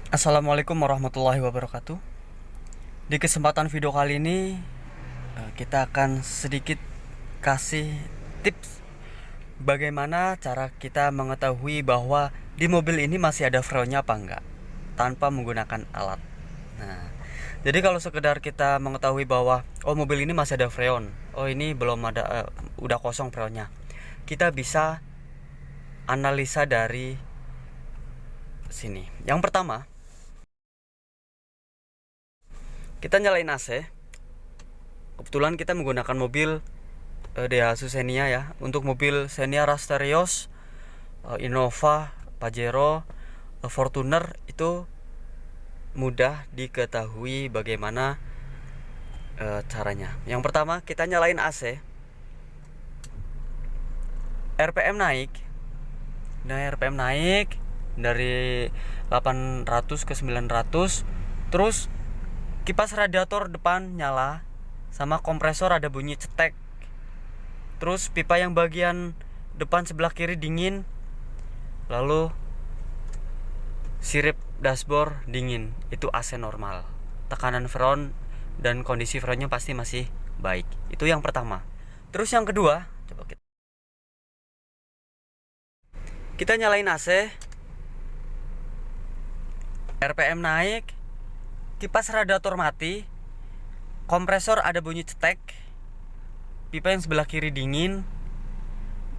Assalamualaikum warahmatullahi wabarakatuh. Di kesempatan video kali ini kita akan sedikit kasih tips bagaimana cara kita mengetahui bahwa di mobil ini masih ada freonnya apa enggak tanpa menggunakan alat. Nah, jadi kalau sekedar kita mengetahui bahwa mobil ini masih ada freon, ini belum ada, udah kosong freonnya, kita bisa analisa dari sini. Yang pertama, kita nyalain AC. Kebetulan kita menggunakan mobil Daihatsu Xenia ya. Untuk mobil Xenia Rasterios, Innova, Pajero, Fortuner itu mudah diketahui bagaimana caranya. Yang pertama, kita nyalain AC. RPM naik. Nah, RPM naik dari 800 ke 900. Terus kipas radiator depan nyala, sama kompresor ada bunyi cetek. Terus pipa yang bagian depan sebelah kiri dingin. Lalu sirip dashboard dingin. Itu AC normal. Tekanan freon dan kondisi freonnya pasti masih baik. Itu yang pertama. Terus yang kedua, coba kita nyalain AC. RPM naik, kipas radiator mati, kompresor ada bunyi cetek, pipa yang sebelah kiri dingin,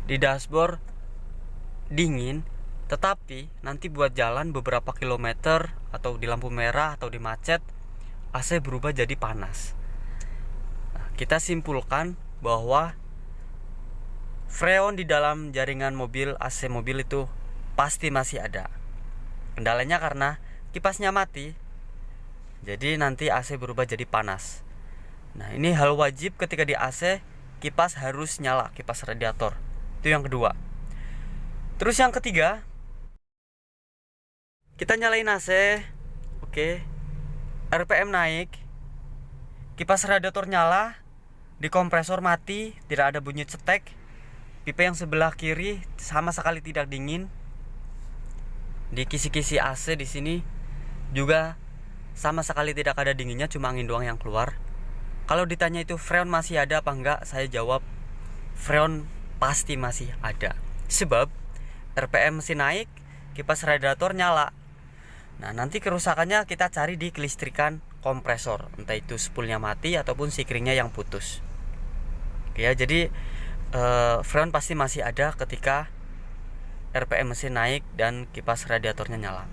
di dashboard dingin. Tetapi nanti buat jalan beberapa kilometer atau di lampu merah atau di macet, AC berubah jadi panas. Nah, kita simpulkan bahwa freon di dalam jaringan mobil, AC mobil itu pasti masih ada. Kendalanya karena kipasnya mati, jadi nanti AC berubah jadi panas. Nah, ini hal wajib ketika di AC, kipas harus nyala, kipas radiator. Itu yang kedua. Terus yang ketiga, kita nyalain AC. Oke. RPM naik, kipas radiator nyala, di kompresor mati, tidak ada bunyi cetek, pipa yang sebelah kiri sama sekali tidak dingin. Di kisi-kisi AC di sini juga sama sekali tidak ada dinginnya, cuma angin doang yang keluar. Kalau ditanya itu freon masih ada apa enggak, saya jawab freon pasti masih ada. Sebab RPM mesin naik, kipas radiator nyala. Nah, nanti kerusakannya kita cari di kelistrikan kompresor, entah itu spoolnya mati ataupun sikringnya yang putus. Oke ya, jadi freon pasti masih ada ketika RPM mesin naik dan kipas radiatornya nyala.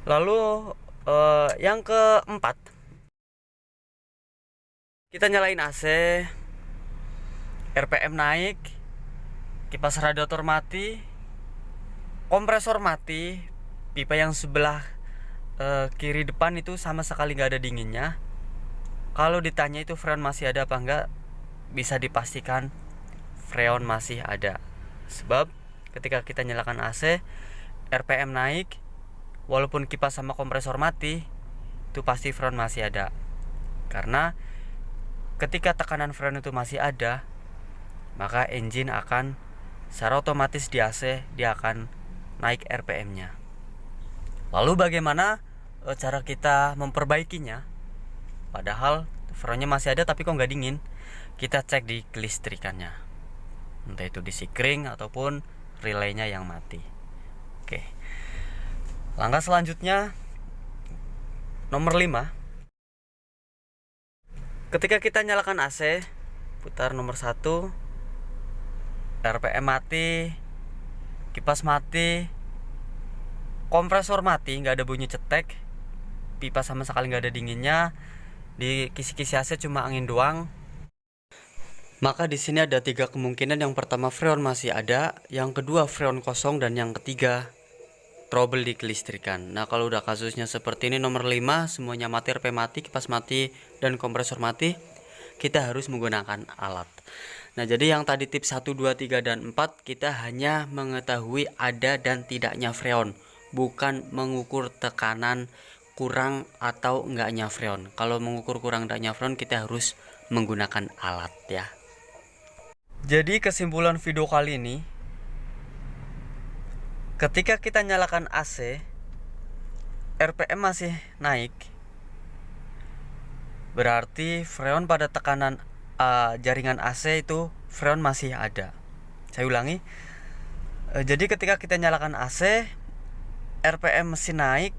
Lalu yang keempat, kita nyalain AC, RPM naik, kipas radiator mati, kompresor mati, pipa yang sebelah kiri depan itu sama sekali nggak ada dinginnya. Kalau ditanya itu freon masih ada apa enggak, bisa dipastikan freon masih ada. Sebab ketika kita nyalakan AC, RPM naik, walaupun kipas sama kompresor mati, itu pasti freon masih ada. Karena ketika tekanan freon itu masih ada, maka engine akan secara otomatis di AC dia akan naik RPM-nya. Lalu bagaimana cara kita memperbaikinya? Padahal freonnya masih ada tapi kok nggak dingin. Kita cek di kelistrikannya, entah itu di sikring ataupun relaynya yang mati. Oke. Langkah selanjutnya, nomor 5. Ketika kita nyalakan AC, putar nomor 1, RPM mati, kipas mati, kompresor mati, nggak ada bunyi cetek, pipa sama sekali nggak ada dinginnya, di kisi-kisi AC cuma angin doang. Maka di sini ada 3 kemungkinan. Yang pertama, freon masih ada, yang kedua freon kosong, dan yang ketiga trouble di kelistrikan. Nah, kalau udah kasusnya seperti ini, nomor 5, semuanya mati, RPM mati, kipas mati, dan kompresor mati, kita harus menggunakan alat. Nah, jadi yang tadi tips 1, 2, 3, dan 4, kita hanya mengetahui ada dan tidaknya freon, bukan mengukur tekanan kurang atau enggaknya freon. Kalau mengukur kurang enggaknya freon, kita harus menggunakan alat ya. Jadi kesimpulan video kali ini, ketika kita nyalakan AC, RPM masih naik, berarti freon pada tekanan jaringan AC itu freon masih ada. Saya ulangi, jadi ketika kita nyalakan AC, RPM mesin naik,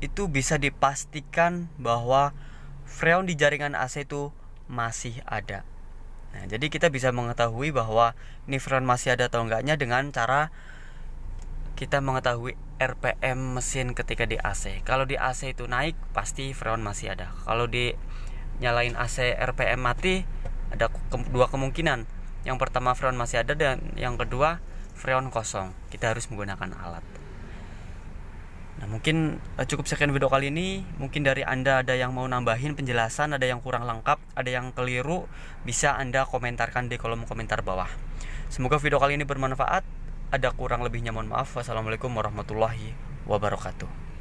itu bisa dipastikan bahwa freon di jaringan AC itu masih ada. Nah, jadi kita bisa mengetahui bahwa ini freon masih ada atau enggaknya dengan cara kita mengetahui RPM mesin ketika di AC. Kalau di AC itu naik, pasti freon masih ada. Kalau di nyalain AC RPM mati, ada dua kemungkinan. Yang pertama freon masih ada, dan yang kedua freon kosong. Kita harus menggunakan alat. Nah, mungkin cukup sekian video kali ini. Mungkin dari Anda ada yang mau nambahin penjelasan, ada yang kurang lengkap, ada yang keliru, bisa Anda komentarkan di kolom komentar bawah. Semoga video kali ini bermanfaat. Ada kurang lebihnya mohon maaf. Wassalamualaikum warahmatullahi wabarakatuh.